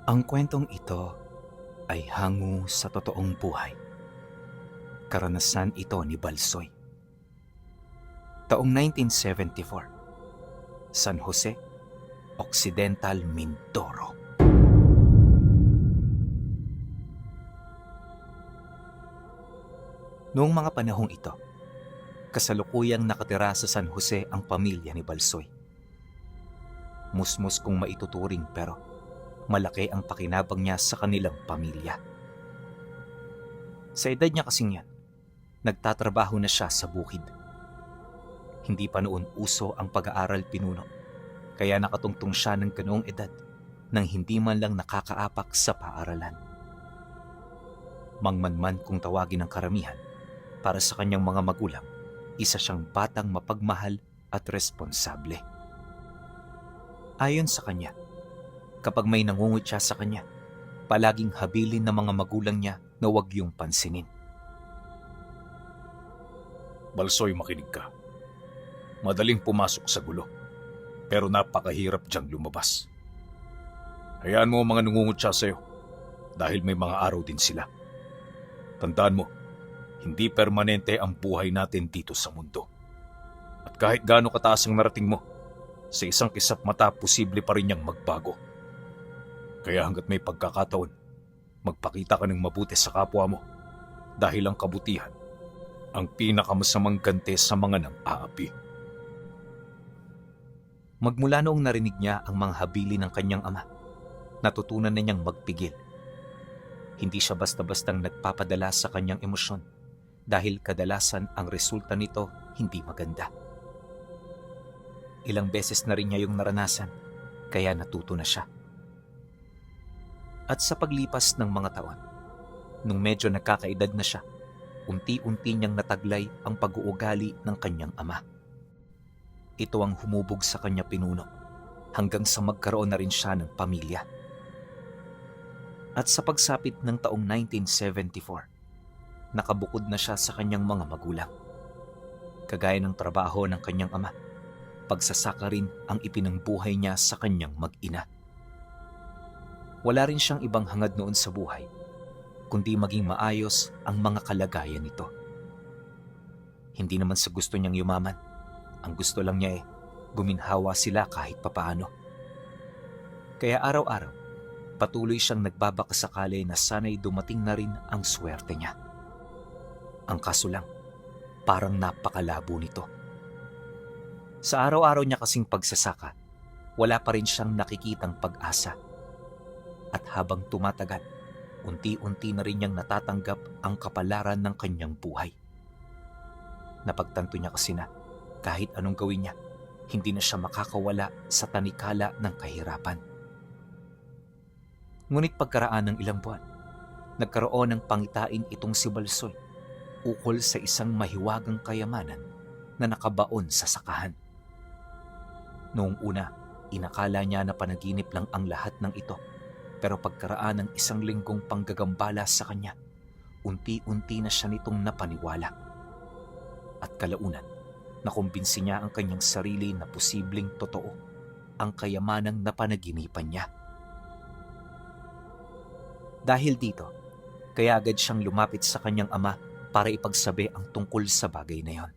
Ang kwentong ito ay hango sa totoong buhay. Karanasan ito ni Balsoy. Taong 1974, San Jose, Occidental Mindoro. Noong mga panahong ito, kasalukuyang nakatira sa San Jose ang pamilya ni Balsoy. Musmus kung maituturing pero malaki ang pakinabang niya sa kanilang pamilya. Sa edad niya kasing yan, nagtatrabaho na siya sa bukid. Hindi pa noon uso ang pag-aaral pinuno, kaya nakatungtong siya ng ganoong edad nang hindi man lang nakakaapak sa paaralan. Mangmanman kung tawagin ng karamihan, para sa kanyang mga magulang, isa siyang batang mapagmahal at responsable. Ayon sa kanya, kapag may nangungut siya sa kanya, palaging habilin ng mga magulang niya na huwag yung pansinin. Balsoy, makinig ka. Madaling pumasok sa gulo, pero napakahirap diyang lumabas. Hayaan mo ang mga nangungut siya sa'yo, dahil may mga araw din sila. Tandaan mo, hindi permanente ang buhay natin dito sa mundo. At kahit gaano kataas ang narating mo, sa isang kisap mata posible pa rin niyang magbago. Kaya hanggat may pagkakataon, magpakita ka ng mabuti sa kapwa mo, dahil ang kabutihan ang pinakamasamang ganti sa mga nang-aapi. Magmula noong narinig niya ang mga habili ng kanyang ama, natutunan na niyang magpigil. Hindi siya basta-bastang nagpapadala sa kanyang emosyon dahil kadalasan ang resulta nito hindi maganda. Ilang beses na rin niya yung naranasan, kaya natuto na siya. At sa paglipas ng mga taon, nung medyo nagkakaedad na siya, unti-unti niyang nataglay ang pag-uugali ng kanyang ama. Ito ang humubog sa kanya pinuno hanggang sa magkaroon na rin siya ng pamilya. At sa pagsapit ng taong 1974, nakabukod na siya sa kanyang mga magulang. Kagaya ng trabaho ng kanyang ama, pagsasaka rin ang ipinangbuhay niya sa kanyang mag-ina. Wala rin siyang ibang hangad noon sa buhay, kundi maging maayos ang mga kalagayan nito. Hindi naman sa gusto niyang yumaman. Ang gusto lang niya guminhawa sila kahit papaano. Kaya araw-araw, patuloy siyang nagbabakasakali na sana'y dumating na rin ang swerte niya. Ang kaso lang, parang napakalabo nito. Sa araw-araw niya kasing pagsasaka, wala pa rin siyang nakikitang pag-asa. At habang tumatagal, unti-unti na rin niyang natatanggap ang kapalaran ng kanyang buhay. Napagtanto niya kasi na kahit anong gawin niya, hindi na siya makakawala sa tanikala ng kahirapan. Ngunit pagkaraan ng ilang buwan, nagkaroon ng pangitain itong si Balsoy ukol sa isang mahiwagang kayamanan na nakabaon sa sakahan. Noong una, inakala niya na panaginip lang ang lahat ng ito, pero pagkaraan ng isang linggong panggagambala sa kanya, unti-unti na siya nitong napaniwala. At kalaunan, nakumbinsi niya ang kanyang sarili na posibleng totoo ang kayamanang napanaginipan niya. Dahil dito, kaya agad siyang lumapit sa kanyang ama para ipagsabi ang tungkol sa bagay na yon.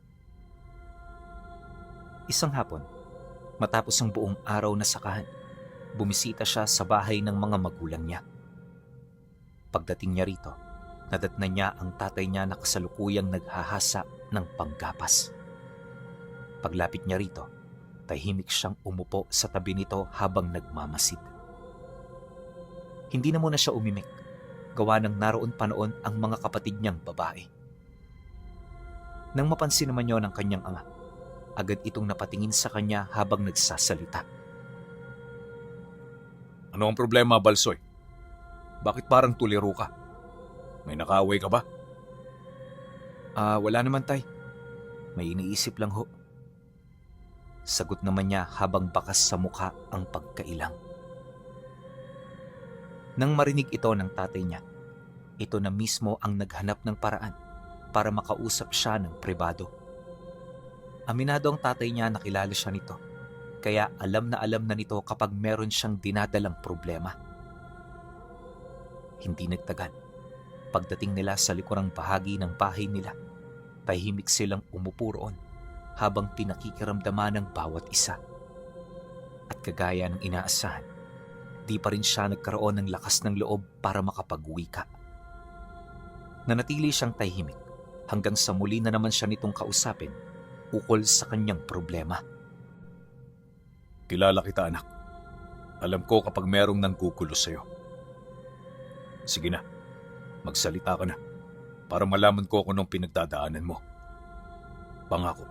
Isang hapon, matapos ang buong araw na sakahan, bumisita siya sa bahay ng mga magulang niya. Pagdating niya rito, nadatnan niya ang tatay niya na kasalukuyang naghahasa ng panggapas. Paglapit niya rito, tahimik siyang umupo sa tabi nito habang nagmamasid. Hindi na muna siya umimik, gawa ng naroon pa noon ang mga kapatid niyang babae. Nang mapansin naman niyo ng kanyang ama, agad itong napatingin sa kanya habang nagsasalita. Ano ang problema, Balsoy? Bakit parang tuliro ka? May nakaaway ka ba? Wala naman tay. May iniisip lang ho. Sagot naman niya habang bakas sa mukha ang pagkailang. Nang marinig ito ng tatay niya, ito na mismo ang naghanap ng paraan para makausap siya ng pribado. Aminado ang tatay niya na kilala siya nito, kaya alam na nito kapag meron siyang dinadalang problema. Hindi nagtagal. Pagdating nila sa likurang bahagi ng bahay nila, tahimik silang umupo roon habang pinakikiramdaman ng bawat isa. At kagaya ng inaasahan, di pa rin siya nagkaroon ng lakas ng loob para makapag-uwi ka. Nanatili siyang tahimik hanggang sa muli na naman siya nitong kausapin ukol sa kanyang problema. Kilala kita, anak. Alam ko kapag merong nanggugulo sa'yo. Sige na, magsalita ka na para malaman ko kung anong pinagdadaanan mo. Pangako,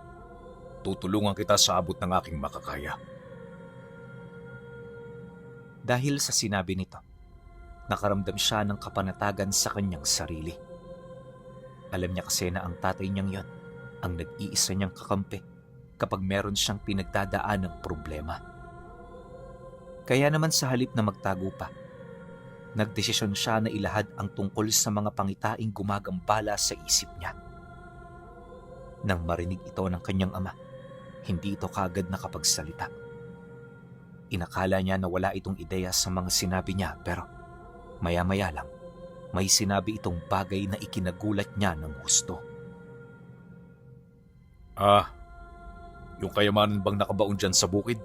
tutulungan kita sa abot ng aking makakaya. Dahil sa sinabi nito, nakaramdam siya ng kapanatagan sa kanyang sarili. Alam niya kasi na ang tatay niyang yon ang nag-iisa niyang kakampi kapag meron siyang pinagdadaan ng problema. Kaya naman sa halip na magtago pa, nagdesisyon siya na ilahad ang tungkol sa mga pangitaing gumagambala sa isip niya. Nang marinig ito ng kanyang ama, hindi ito kaagad nakapagsalita. Inakala niya na wala itong ideya sa mga sinabi niya, pero maya-maya lang, may sinabi itong bagay na ikinagulat niya ng husto. Yung kayamanan bang nakabaon dyan sa bukid?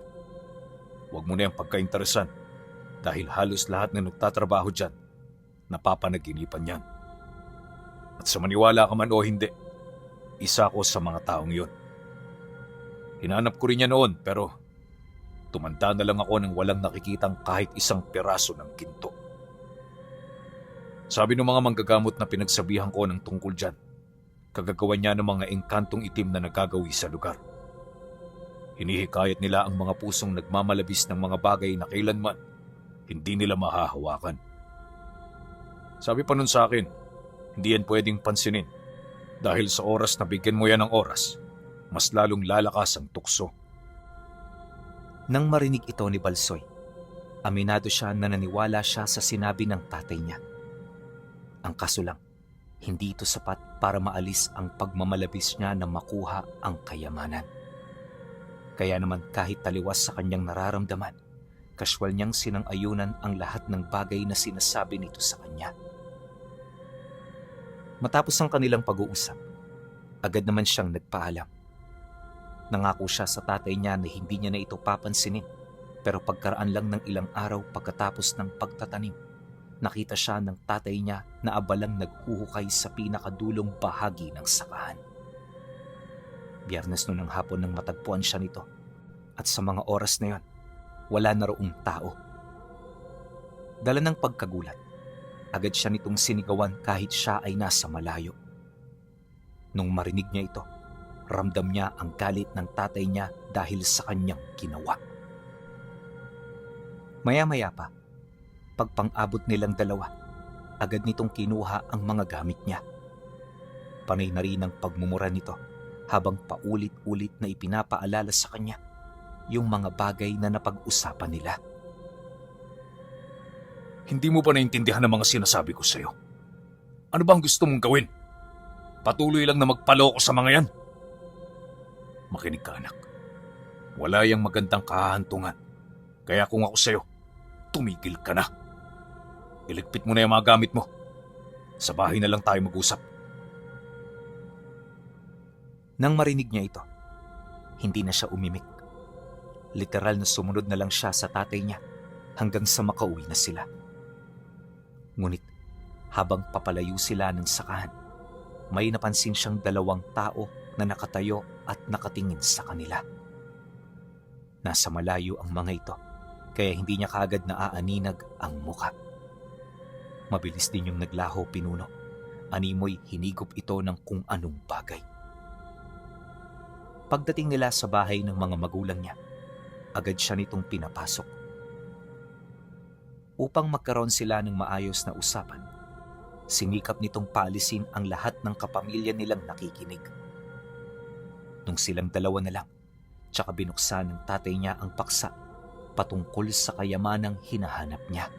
Huwag mo na yung pagkainteresan dahil halos lahat na nagtatrabaho dyan, napapanaginipan yan. At sa maniwala ka man o hindi, isa ko sa mga taong yun. Hinanap ko rin yan noon pero tumanda na lang ako nang walang nakikitang kahit isang piraso ng ginto. Sabi ng mga manggagamot na pinagsabihan ko ng tungkol dyan, kagagawan niya ng mga engkantong itim na nagagawi sa lugar. Hinihikayat nila ang mga pusong nagmamalabis ng mga bagay na kailanman hindi nila mahahawakan. Sabi pa nun sa akin, hindi yan pwedeng pansinin dahil sa oras na bigyan mo yan ng oras, mas lalong lalakas ang tukso. Nang marinig ito ni Balsoy, aminado siya na naniwala siya sa sinabi ng tatay niya. Ang kaso lang, hindi ito sapat para maalis ang pagmamalabis niya na makuha ang kayamanan. Kaya naman kahit taliwas sa kanyang nararamdaman, kaswal niyang sinang-ayunan ang lahat ng bagay na sinasabi nito sa kanya. Matapos ang kanilang pag-uusap, agad naman siyang nagpaalam. Nangako siya sa tatay niya na hindi niya na ito papansinin, pero pagkaraan lang ng ilang araw pagkatapos ng pagtatanim, nakita siya ng tatay niya na abalang naghuhukay sa pinakadulong bahagi ng sakahan. Biyernes noon ng hapon nang matagpuan siya nito, at sa mga oras na yon, wala na roong tao. Dala ng pagkagulat, agad siya nitong sinigawan kahit siya ay nasa malayo. Nung marinig niya ito, ramdam niya ang galit ng tatay niya dahil sa kanyang ginawa. Maya-maya pa, pagpang-abot nilang dalawa, agad nitong kinuha ang mga gamit niya. Panay na rin ang pagmumura nito habang paulit-ulit na ipinapaalala sa kanya yung mga bagay na napag-usapan nila. Hindi mo ba naintindihan ang mga sinasabi ko sa'yo? Ano bang gusto mong gawin? Patuloy lang na magpaloko sa mga yan? Makinig ka, anak. Wala yang magandang kahahantungan. Kaya kung ako sa'yo, tumigil ka na. Iligpit mo na yung mga gamit mo. Sa bahay na lang tayo mag-usap. Nang marinig niya ito, hindi na siya umimik. Literal na sumunod na lang siya sa tatay niya hanggang sa makauwi na sila. Ngunit habang papalayo sila ng sakahan, may napansin siyang dalawang tao na nakatayo at nakatingin sa kanila. Nasa malayo ang mga ito, kaya hindi niya kaagad naaaninag ang muka. Mabilis din yung naglaho pinuno. Animoy hinigop ito ng kung anong bagay. Pagdating nila sa bahay ng mga magulang niya, agad siya nitong pinapasok. Upang magkaroon sila ng maayos na usapan, sinikap nitong paalisin ang lahat ng kapamilya nilang nakikinig. Nung silang dalawa na lang, tsaka binuksan ng tatay niya ang paksa patungkol sa kayamanang hinahanap niya.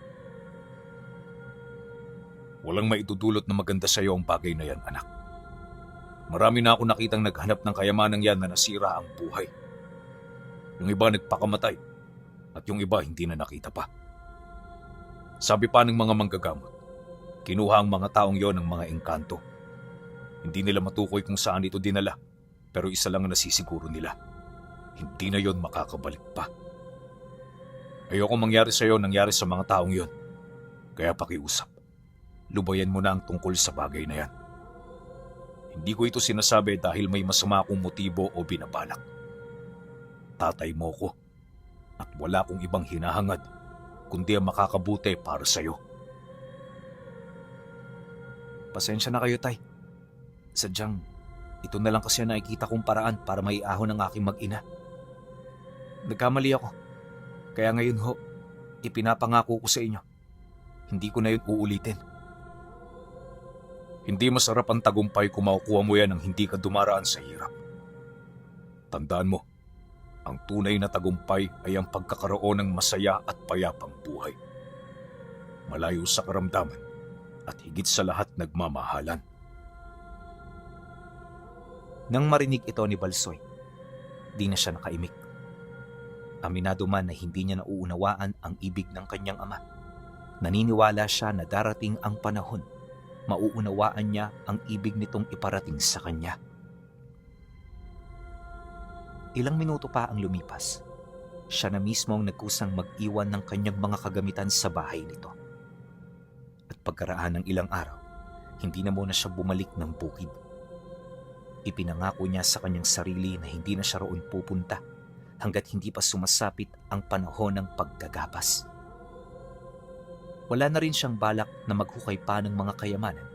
Walang maitudulot na maganda sa iyo ang bagay na yan, anak. Marami na ako nakitang naghanap ng kayamanang yan na nasira ang buhay. Yung iba nagpakamatay at yung iba hindi na nakita pa. Sabi pa ng mga manggagamot, Kinuha ang mga taong yon ng mga engkanto. Hindi nila matukoy kung saan ito dinala, pero isa lang ang nasisiguro nila. Hindi na yon makakabalik pa. Ayoko mangyari sa iyo nangyari sa mga taong yon. Kaya pakiusap, lubayan mo na ang tungkol sa bagay na yan. Hindi ko ito sinasabi dahil may masama akong motibo o binabalak. Tatay mo ko at wala akong ibang hinahangad kundi ang makakabuti para sa iyo. Pasensya na kayo, Tay. Sadyang, ito na lang kasi ang nakikita kong paraan para maiahon ang aking mag-ina. Nagkamali ako. Kaya ngayon ho, ipinapangako ko sa inyo. Hindi ko na yun uulitin. Hindi masarap ang tagumpay kung makukuha mo yan nang hindi ka dumaraan sa hirap. Tandaan mo, ang tunay na tagumpay ay ang pagkakaroon ng masaya at payapang buhay. Malayo sa karamdaman at higit sa lahat nagmamahalan. Nang marinig ito ni Balsoy, di na siya nakaimik. Aminado man na hindi niya nauunawaan ang ibig ng kanyang ama. Naniniwala siya na darating ang panahon, mauunawaan niya ang ibig nitong iparating sa kanya. Ilang minuto pa ang lumipas. Siya na mismo ang nagkusang mag-iwan ng kanyang mga kagamitan sa bahay nito. At pagkaraan ng ilang araw, hindi na muna siya bumalik ng bukid. Ipinangako niya sa kanyang sarili na hindi na siya roon pupunta hanggat hindi pa sumasapit ang panahon ng paggagabas. Wala na rin siyang balak na maghukay pa ng mga kayamanan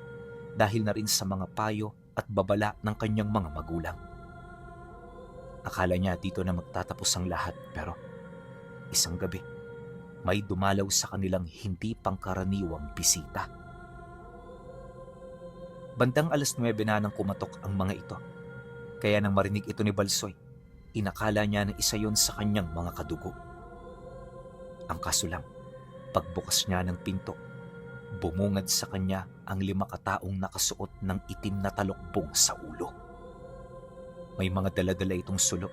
dahil na rin sa mga payo at babala ng kanyang mga magulang. Akala niya dito na magtatapos ang lahat pero isang gabi, may dumalaw sa kanilang hindi pangkaraniwang bisita. Bandang 9:00 na nang kumatok ang mga ito. Kaya nang marinig ito ni Balsoy, inakala niya na isa yon sa kanyang mga kadugo. Ang kaso lang, pagbukas niya ng pinto, bumungad sa kanya ang 5 kataong nakasuot ng itim na talukbong sa ulo. May mga dala-dala itong sulo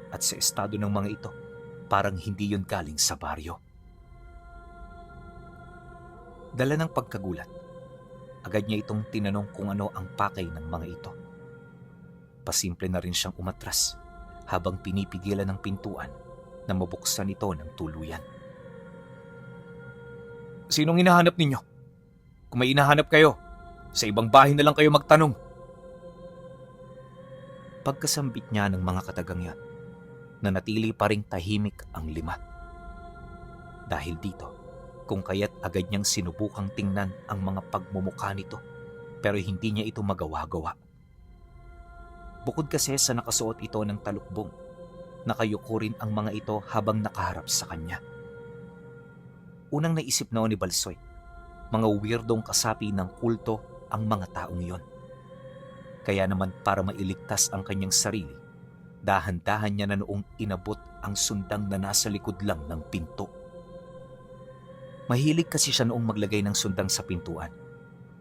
at sa estado ng mga ito, parang hindi yon galing sa baryo. Dala ng pagkagulat, agad niya itong tinanong kung ano ang pakay ng mga ito. Pasimple na rin siyang umatras habang pinipigilan ng pintuan na mabuksan ito ng tuluyan. Sinong hinahanap ninyo? Kung may hinahanap kayo, sa ibang bahay na lang kayo magtanong. Pagkasambit niya ng mga katagang yan, nanatili pa ring tahimik ang 5. Dahil dito, kung kaya't agad niyang sinubukang tingnan ang mga pagmumukha nito pero hindi niya ito magawa-gawa. Bukod kasi sa nakasuot ito ng talukbong, nakayuko rin ang mga ito habang nakaharap sa kanya. Unang naisip noon ni Balsoy, mga weirdong kasapi ng kulto ang mga taong yon. Kaya naman para mailigtas ang kanyang sarili, dahan-dahan niya na noong inabot ang sundang na nasa likod lang ng pinto. Mahilig kasi siya noong maglagay ng sundang sa pintuan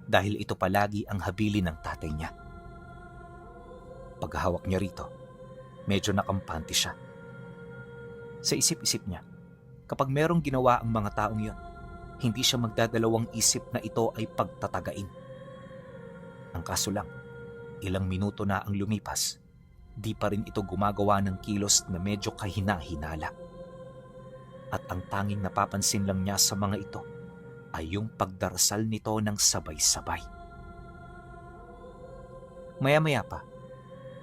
dahil ito palagi ang habili ng tatay niya. Paghahawak niya rito, medyo nakampante siya. Sa isip-isip niya, kapag merong ginawa ang mga taong yon, hindi siya magdadalawang isip na ito ay pagtatagain. Ang kaso lang, ilang minuto na ang lumipas, di pa rin ito gumagawa ng kilos na medyo kahina-hinala. At ang tanging napapansin lang niya sa mga ito ay yung pagdarasal nito ng sabay-sabay. Maya-maya pa,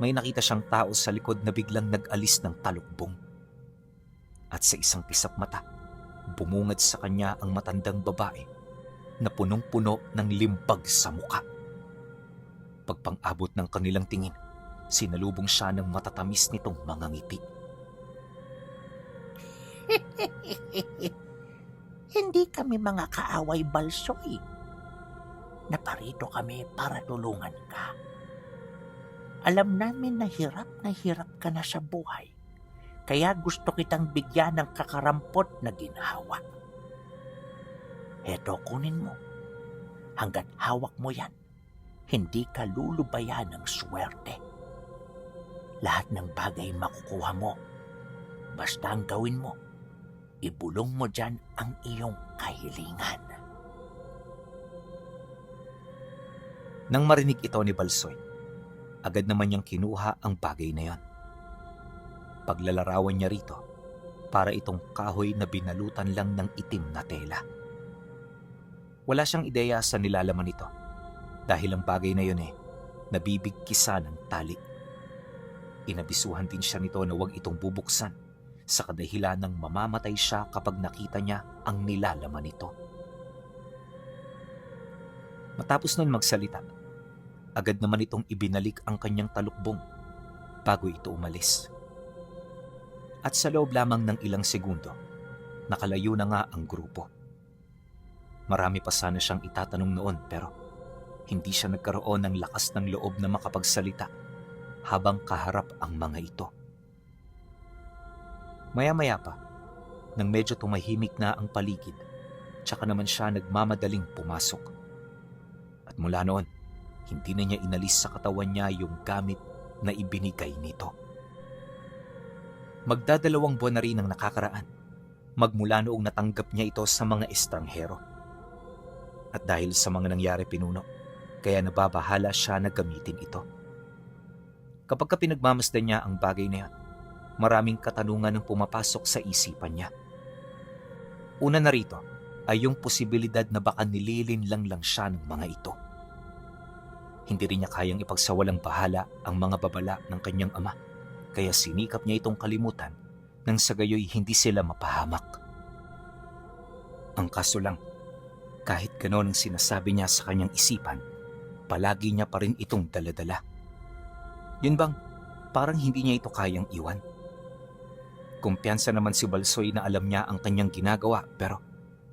may nakita siyang tao sa likod na biglang nag-alis ng talukbong. At sa isang kisap mata, bumungad sa kanya ang matandang babae na punong-puno ng limbag sa muka. Pagpang-abot ng kanilang tingin, sinalubong siya ng matatamis nitong mga ngiti. Hindi kami mga kaaway, Balsoy. Naparito kami para tulungan ka. Alam namin na hirap ka na sa buhay. Kaya gusto kitang bigyan ng kakarampot na ginhawa. Heto, kunin mo. Hanggat hawak mo yan, hindi ka lulubayan ng swerte. Lahat ng bagay makukuha mo. Basta ang gawin mo, ibulong mo dyan ang iyong kahilingan. Nang marinig ito ni Balsoy, agad naman niyang kinuha ang bagay na yon. Paglalarawan niya rito, para itong kahoy na binalutan lang ng itim na tela. Wala siyang ideya sa nilalaman nito dahil ang bagay na yun nabibigkisa ng tali. Inabisuhan din siya nito na huwag itong bubuksan sa kadahilan ng mamamatay siya kapag nakita niya ang nilalaman nito. Matapos nun magsalita, agad naman itong ibinalik ang kanyang talukbong bago ito umalis. At sa loob lamang ng ilang segundo, nakalayo na nga ang grupo. Marami pa sana siyang itatanong noon pero hindi siya nagkaroon ng lakas ng loob na makapagsalita habang kaharap ang mga ito. Maya-maya pa, nang medyo tumahimik na ang paligid, tsaka naman siya nagmamadaling pumasok. At mula noon, hindi na niya inalis sa katawan niya yung gamit na ibinigay nito. Magdadalawang buwan na rin ang nakakaraan, magmula noong natanggap niya ito sa mga estranghero. At dahil sa mga nangyari pinuno, kaya nababahala siya na gamitin ito. Kapag pinagmamasdan niya ang bagay na yan, maraming katanungan ang pumapasok sa isipan niya. Una na rito ay yung posibilidad na baka nililinlang lang siya ng mga ito. Hindi rin niya kayang ipagsawalang bahala ang mga babala ng kanyang ama, kaya sinikap niya itong kalimutan nang sa gayoy hindi sila mapahamak. Ang kaso lang, kahit ganon ang sinasabi niya sa kanyang isipan, palagi niya pa rin itong daladala. Yun bang, parang hindi niya ito kayang iwan. Kumpiyansa naman si Balsoy na alam niya ang kanyang ginagawa pero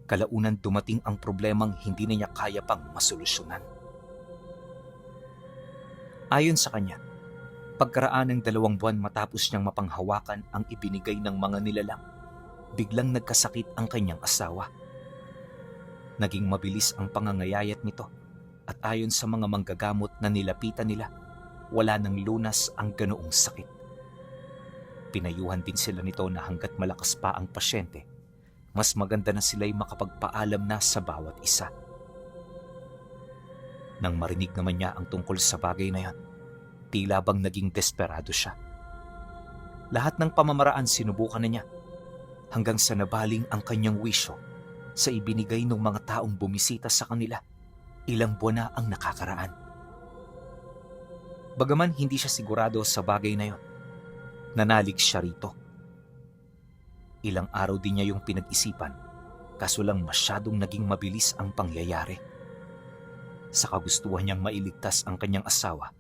kalaunan dumating ang problemang hindi na niya kaya pang masolusyonan. Ayon sa kanya, pagkaraan ng 2 buwan matapos niyang mapanghawakan ang ibinigay ng mga nilalang, biglang nagkasakit ang kanyang asawa. Naging mabilis ang pangangayayat nito at ayon sa mga manggagamot na nilapitan nila, wala nang lunas ang ganoong sakit. Pinayuhan din sila nito na hanggat malakas pa ang pasyente, mas maganda na sila'y makapagpaalam na sa bawat isa. Nang marinig naman niya ang tungkol sa bagay na yan, tila bang naging desperado siya. Lahat ng pamamaraan sinubukan na niya, hanggang sa nabaling ang kanyang wisyo sa ibinigay ng mga taong bumisita sa kanila. Ilang buwan na ang nakakaraan. Bagaman hindi siya sigurado sa bagay na yon, nanalig siya rito. Ilang araw din niya yung pinag-isipan, kaso lang masyadong naging mabilis ang pangyayari. Sa kagustuhan niyang mailigtas ang kanyang asawa,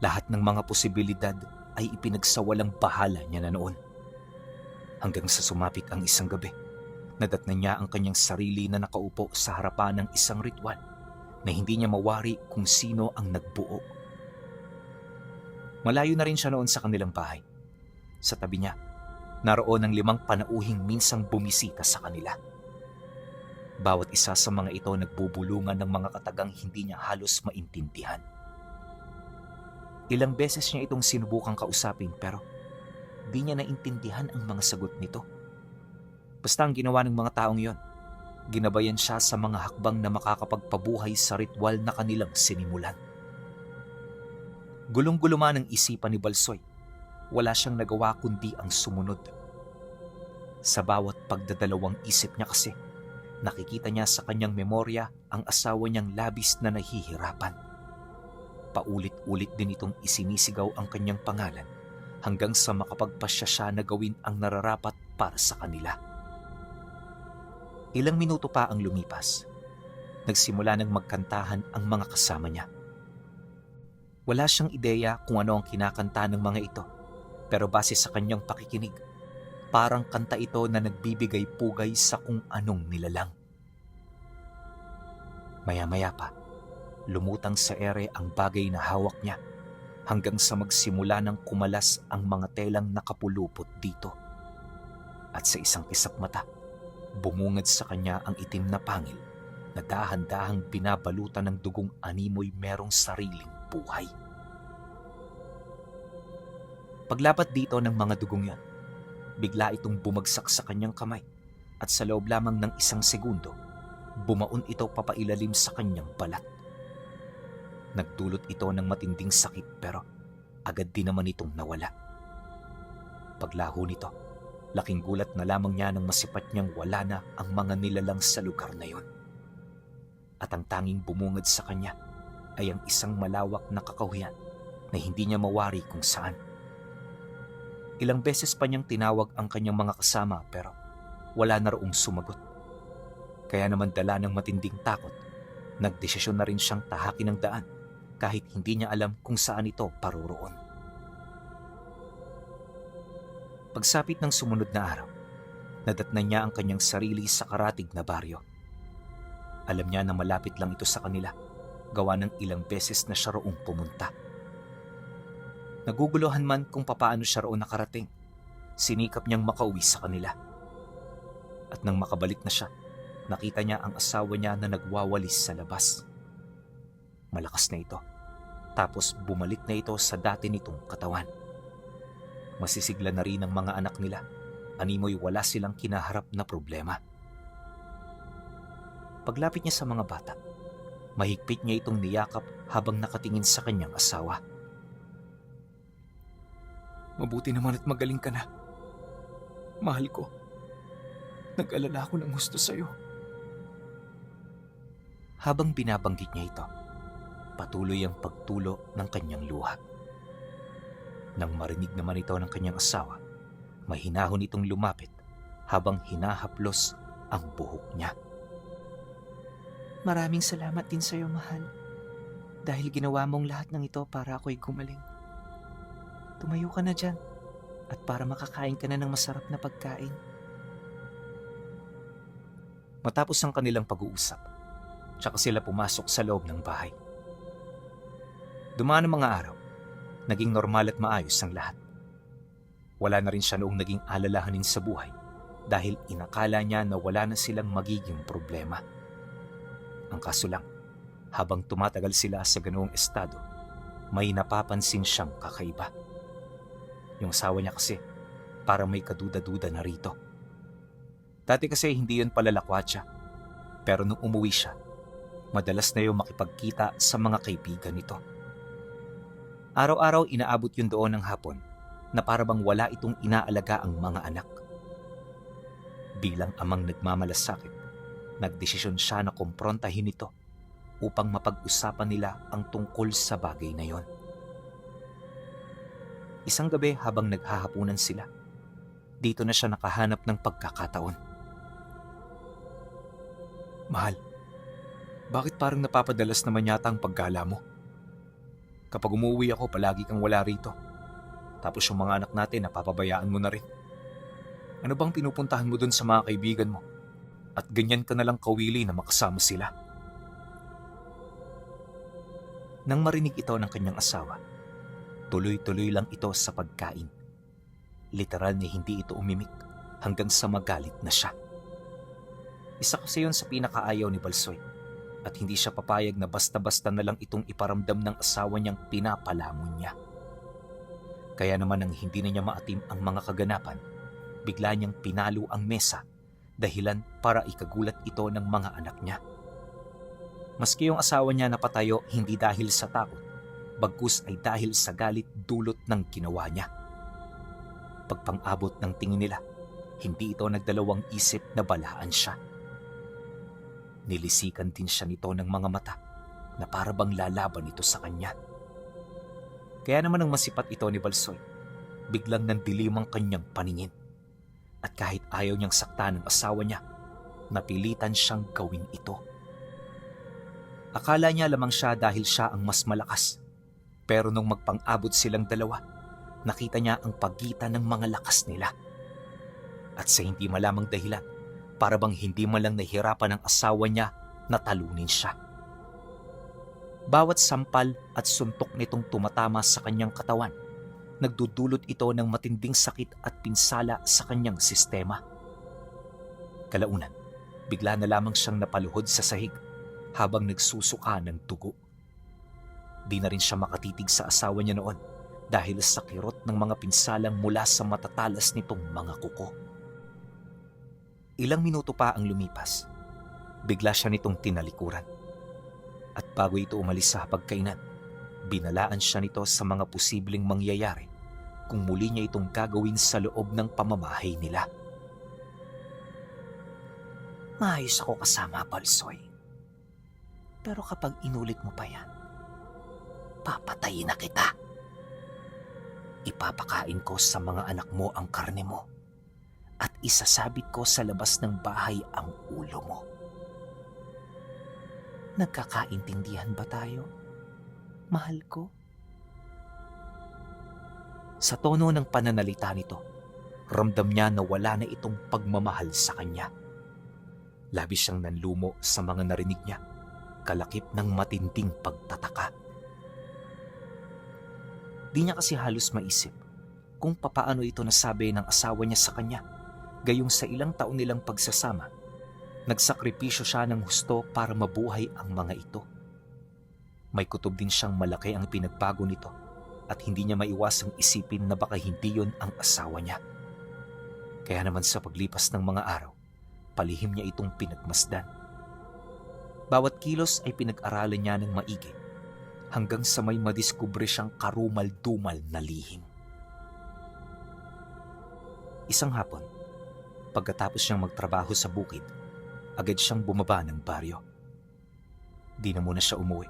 lahat ng mga posibilidad ay ipinagsawalang bahala niya na noon. Hanggang sa sumapit ang isang gabi, nadatnan niya ang kanyang sarili na nakaupo sa harapan ng isang ritual na hindi niya mawari kung sino ang nagbuo. Malayo na rin siya noon sa kanilang bahay. Sa tabi niya, naroon ang 5 panauhing minsang bumisita sa kanila. Bawat isa sa mga ito nagbubulungan ng mga katagang hindi niya halos maintindihan. Ilang beses niya itong sinubukang kausapin pero di niya naintindihan ang mga sagot nito. Basta ang ginawa ng mga taong yon, ginabayan siya sa mga hakbang na makakapagpabuhay sa ritual na kanilang sinimulan. Gulong-guluma ng isipan ni Balsoy, wala siyang nagawa kundi ang sumunod. Sa bawat pagdadalawang isip niya kasi, nakikita niya sa kanyang memorya ang asawa niyang labis na nahihirapan. Paulit-ulit din itong isinisigaw ang kanyang pangalan hanggang sa makapagpasya siya na gawin ang nararapat para sa kanila. Ilang minuto pa ang lumipas. Nagsimula ng magkantahan ang mga kasama niya. Wala siyang ideya kung ano ang kinakanta ng mga ito, pero base sa kanyang pakikinig, parang kanta ito na nagbibigay pugay sa kung anong nilalang. Maya-maya pa, lumutang sa ere ang bagay na hawak niya hanggang sa magsimula ng kumalas ang mga telang nakapulupot dito. At sa isang kisap mata, bumungad sa kanya ang itim na pangil na dahan-dahang binabalutan ng dugong animoy merong sariling buhay. Paglapat dito ng mga dugong yan, bigla itong bumagsak sa kanyang kamay at sa loob lamang ng 1 segundo, bumaon ito papailalim sa kanyang balat. Nagdulot ito ng matinding sakit pero agad din naman itong nawala. Paglaho nito, laking gulat na lamang niya nang masipat niyang wala na ang mga nilalang sa lugar na yon. At ang tanging bumungad sa kanya ay ang isang malawak na kakahuyan na hindi niya mawari kung saan. Ilang beses pa niyang tinawag ang kanyang mga kasama pero wala na roong sumagot. Kaya naman dala ng matinding takot, nagdesisyon na rin siyang tahakin ng daan kahit hindi niya alam kung saan ito paroroon. Pagsapit ng sumunod na araw, nadatnan niya ang kanyang sarili sa karatig na baryo. Alam niya na malapit lang ito sa kanila, gawa ng ilang beses na siya roong pumunta. Naguguluhan man kung papaano siya roon nakarating, sinikap niyang makauwi sa kanila. At nang makabalik na siya, nakita niya ang asawa niya na nagwawalis sa labas. Malakas na ito, tapos bumalik na ito sa dati nitong katawan. Masisigla na rin ang mga anak nila, animoy wala silang kinaharap na problema. Paglapit niya sa mga bata, mahigpit niya itong niyakap habang nakatingin sa kanyang asawa. Mabuti naman at magaling ka na. Mahal ko. Nag-alala ako ng gusto sa'yo. Habang binabanggit niya ito, patuloy ang pagtulo ng kanyang luha. Nang marinig naman ito ng kanyang asawa, mahinahon itong lumapit habang hinahaplos ang buhok niya. Maraming salamat din sa'yo, mahal. Dahil ginawa mong lahat ng ito para ako'y gumaling. Tumayo ka na dyan at para makakain ka na ng masarap na pagkain. Matapos ang kanilang pag-uusap, tsaka sila pumasok sa loob ng bahay. Dumaan ang mga araw, naging normal at maayos ang lahat. Wala na rin siya noong naging alalahanin sa buhay dahil inakala niya na wala na silang magiging problema. Ang kaso lang, habang tumatagal sila sa ganoong estado, may napapansin siyang kakaiba. Yung asawa niya kasi, para may kaduda-duda na rito. Dati kasi hindi yun palalakwatsa, pero nung umuwi siya, madalas na yung makipagkita sa mga kaibigan nito. Araw-araw inaabot yun doon ng hapon na para bang wala itong inaalaga ang mga anak. Bilang amang nagmamalasakit, nagdesisyon siya na kumprontahin ito upang mapag-usapan nila ang tungkol sa bagay na yon. Isang gabi habang naghahapunan sila, dito na siya nakahanap ng pagkakataon. Mahal, bakit parang napapadalas naman yata ang paggala mo? Kapag umuwi ako, palagi kang wala rito. Tapos yung mga anak natin, napapabayaan mo na rin. Ano bang pinupuntahan mo dun sa mga kaibigan mo? At ganyan ka nalang kawili na makasama sila? Nang marinig ito ng kanyang asawa, tuloy-tuloy lang ito sa pagkain. Literal na hindi ito umimik hanggang sa magalit na siya. Isa kasi yun sa pinakaayaw ni Balsoy at hindi siya papayag na basta-basta na lang itong iparamdam ng asawa niyang pinapalamon niya. Kaya naman nang hindi na niya maatim ang mga kaganapan, bigla niyang pinalo ang mesa dahilan para ikagulat ito ng mga anak niya. Maski yung asawa niya napatayo hindi dahil sa takot, bagkus ay dahil sa galit dulot ng ginawa niya. Pagpang-abot ng tingin nila, hindi ito nagdalawang isip na balaan siya. Nilisikan din siya nito ng mga mata na para bang lalaban ito sa kanya. Kaya naman ang masipat ito ni Balsoy, biglang nandilim ang kanyang paningin. At kahit ayaw niyang saktan ng asawa niya, napilitan siyang gawin ito. Akala niya lamang siya dahil siya ang mas malakas. Pero nung magpang-abot silang dalawa, nakita niya ang pagitan ng mga lakas nila. At sa hindi malamang dahilan, para bang hindi man lang nahirapan ng asawa niya na talunin siya. Bawat sampal at suntok nitong tumatama sa kanyang katawan, nagdudulot ito ng matinding sakit at pinsala sa kanyang sistema. Kalaunan, bigla na lamang siyang napaluhod sa sahig habang nagsusuka ng dugo. Di na rin siya makatitig sa asawa niya noon dahil sa kirot ng mga pinsalang mula sa matatalas nitong mga kuko. Ilang minuto pa ang lumipas, bigla siya nitong tinalikuran. At bago ito umalis sa hapagkainan, binalaan siya nito sa mga posibleng mangyayari kung muli niya itong gagawin sa loob ng pamamahay nila. Maayos ako kasama, Balsoy. Pero kapag inulit mo pa yan, papatayin na kita. Ipapakain ko sa mga anak mo ang karne mo at isasabit ko sa labas ng bahay ang ulo mo. Nagkakaintindihan ba tayo, mahal ko? Sa tono ng pananalita nito, ramdam niya na wala na itong pagmamahal sa kanya. Labis siyang nanlumo sa mga narinig niya, kalakip ng matinding pagtataka. Di niya kasi halos maisip kung papaano ito nasabi ng asawa niya sa kanya, gayong sa ilang taon nilang pagsasama, nagsakripisyo siya ng husto para mabuhay ang mga ito. May kutob din siyang malaki ang pinagbago nito at hindi niya maiwasang isipin na baka hindi yon ang asawa niya. Kaya naman sa paglipas ng mga araw, palihim niya itong pinagmasdan. Bawat kilos ay pinag-aralan niya ng maigi hanggang sa may madiskubre siyang karumal-dumal na lihim. Isang hapon, pagkatapos niyang magtrabaho sa bukid, agad siyang bumaba ng baryo. Di na muna siya umuwi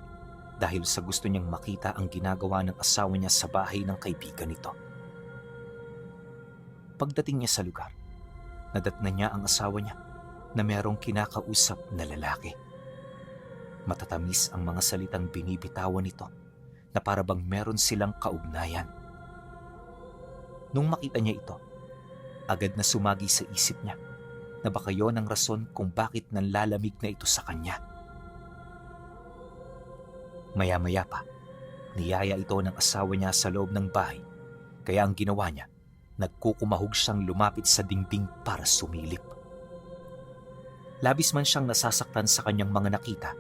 dahil sa gusto niyang makita ang ginagawa ng asawa niya sa bahay ng kaibigan nito. Pagdating niya sa lugar, nadatnan niya ang asawa niya na merong kinakausap na lalaki. Matatamis ang mga salitang binibitawan nito na para bang meron silang kaugnayan. Nung makita niya ito, agad na sumagi sa isip niya na baka yon ang rason kung bakit nanlalamig na ito sa kanya. Maya-maya pa, niyaya ito ng asawa niya sa loob ng bahay, kaya ang ginawa niya, nagkukumahog siyang lumapit sa dingding para sumilip. Labis man siyang nasasaktan sa kanyang mga nakita,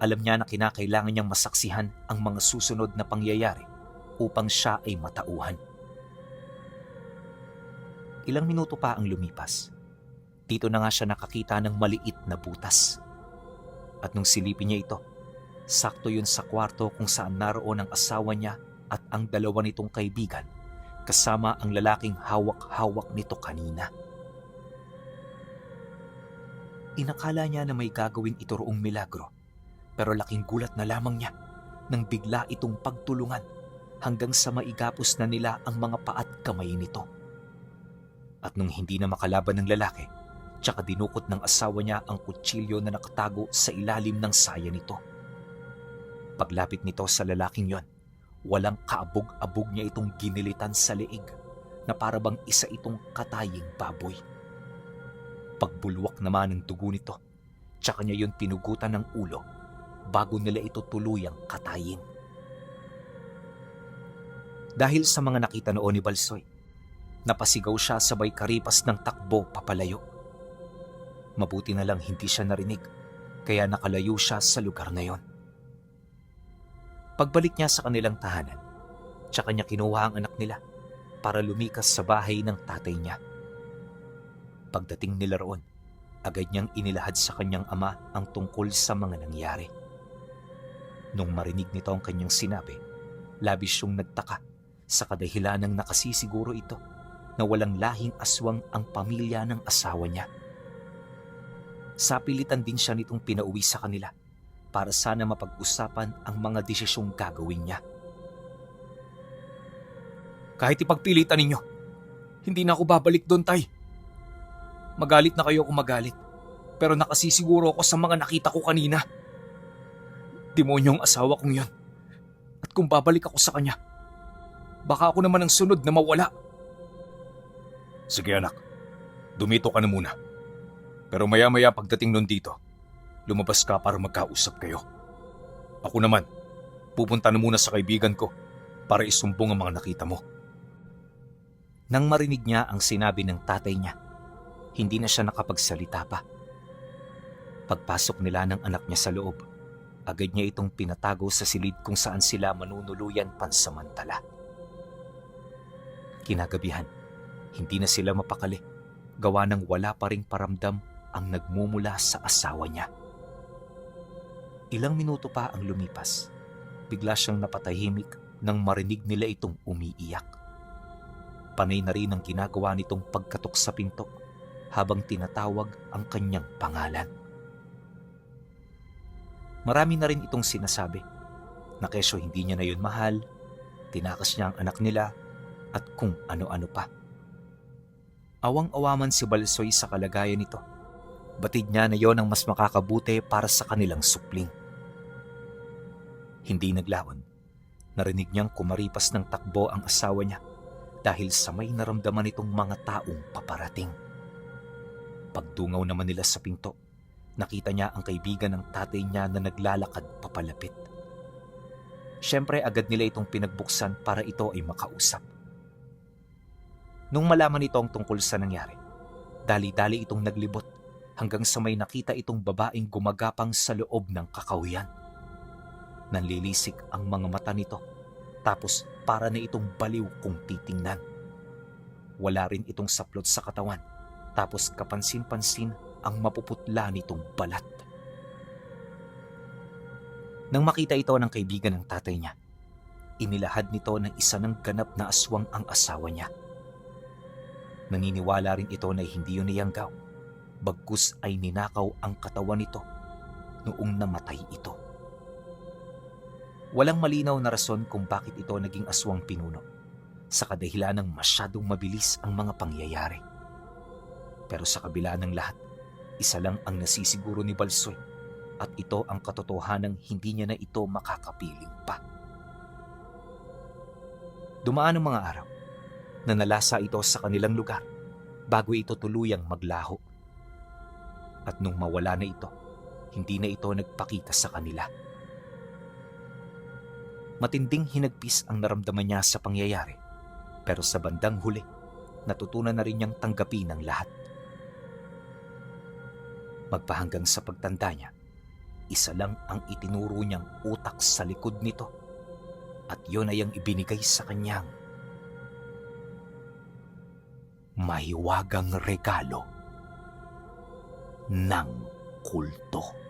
alam niya na kinakailangan niyang masaksihan ang mga susunod na pangyayari upang siya ay matauhan. Ilang minuto pa ang lumipas. Dito na nga siya nakakita ng maliit na butas. At nung silipin niya ito, sakto yun sa kwarto kung saan naroon ang asawa niya at ang dalawa nitong kaibigan, kasama ang lalaking hawak-hawak nito kanina. Inakala niya na may gagawin ito roong milagro, pero laking gulat na lamang niya nang bigla itong pagtulungan hanggang sa maigapos na nila ang mga paat kamay nito. At nung hindi na makalaban ng lalaki, tsaka dinukot ng asawa niya ang kutsilyo na nakatago sa ilalim ng saya nito. Paglapit nito sa lalaking yon, walang kaabog-abog niya itong ginilitan sa leeg na para bang isa itong kataying baboy. Pagbulwak naman ng dugo nito, tsaka niya yon pinugutan ng ulo bago nila ito tuluyang katayin. Dahil sa mga nakita noon ni Balsoy, napasigaw siya sabay karipas ng takbo papalayo. Mabuti na lang hindi siya narinig, kaya nakalayo siya sa lugar na yon. Pagbalik niya sa kanilang tahanan, tsaka niya kinuha ang anak nila para lumikas sa bahay ng tatay niya. Pagdating nila roon, agad niyang inilahad sa kanyang ama ang tungkol sa mga nangyari. Nung marinig nito ang kanyang sinabi, labis siyang nagtaka sa kadahilanang nakasisiguro ito na walang lahing aswang ang pamilya ng asawa niya. Sapilitan din siya nitong pinauwi sa kanila para sana mapag-usapan ang mga desisyong gagawin niya. Kahit ipagpilitan ninyo, hindi na ako babalik doon, Tay. Magalit na kayo kung magalit, pero nakasisiguro ako sa mga nakita ko kanina. Demonyong asawa kong yon. At kung babalik ako sa kanya, baka ako naman ang sunod na mawala. Sige anak, dumito ka na muna. Pero maya-maya pagdating nun dito, lumabas ka para magkausap kayo. Ako naman, pupunta na muna sa kaibigan ko para isumbong ang mga nakita mo. Nang marinig niya ang sinabi ng tatay niya, hindi na siya nakapagsalita pa. Pagpasok nila ng anak niya sa loob, agad niya itong pinatago sa silid kung saan sila manunuluyan pansamantala. Kinagabihan, hindi na sila mapakali, gawa ng wala pa ring paramdam ang nagmumula sa asawa niya. Ilang minuto pa ang lumipas. Bigla siyang napatahimik nang marinig nila itong umiiyak. Panay na rin ang ginagawa nitong pagkatok sa pinto habang tinatawag ang kanyang pangalan. Marami na rin itong sinasabi na kesyo hindi niya na yun mahal, tinakas niya ang anak nila at kung ano-ano pa. Awang-awa man si Balsoy sa kalagayan nito. Batid niya na yon ang mas makakabuti para sa kanilang supling. Hindi naglaon. Narinig niyang kumaripas ng takbo ang asawa niya dahil sa may naramdaman itong mga taong paparating. Pagdungaw naman nila sa pinto, nakita niya ang kaibigan ng tatay niya na naglalakad papalapit. Siyempre agad nila itong pinagbuksan para ito ay makausap. Nung malaman ito ang tungkol sa nangyari, dali-dali itong naglibot hanggang sa may nakita itong babaeng gumagapang sa loob ng kakahuyan. Nanlilisik ang mga mata nito, tapos para na itong baliw kung titingnan. Wala rin itong saplot sa katawan, tapos kapansin-pansin ang mapuputla nitong balat. Nang makita ito ng kaibigan ng tatay niya, inilahad nito ng isa ng ganap na aswang ang asawa niya. Naniniwala rin ito na hindi yun niyanggaw, bagkus ay ninakaw ang katawan nito noong namatay ito. Walang malinaw na rason kung bakit ito naging aswang pinuno, sa kadahilan ng masyadong mabilis ang mga pangyayari. Pero sa kabila ng lahat, isa lang ang nasisiguro ni Balsoy at ito ang katotohanang hindi niya na ito makakapiling pa. Dumaan ang mga araw na nalasa ito sa kanilang lugar bago ito tuluyang maglaho. At nung mawala na ito, hindi na ito nagpakita sa kanila. Matinding hinagpis ang naramdaman niya sa pangyayari, pero sa bandang huli, natutunan na rin niyang tanggapin ang lahat. Magpahanggang sa pagtanda niya, isa lang ang itinuro niyang utak sa likod nito, at yun ay ang ibinigay sa kanyang mahiwagang regalo ng kulto.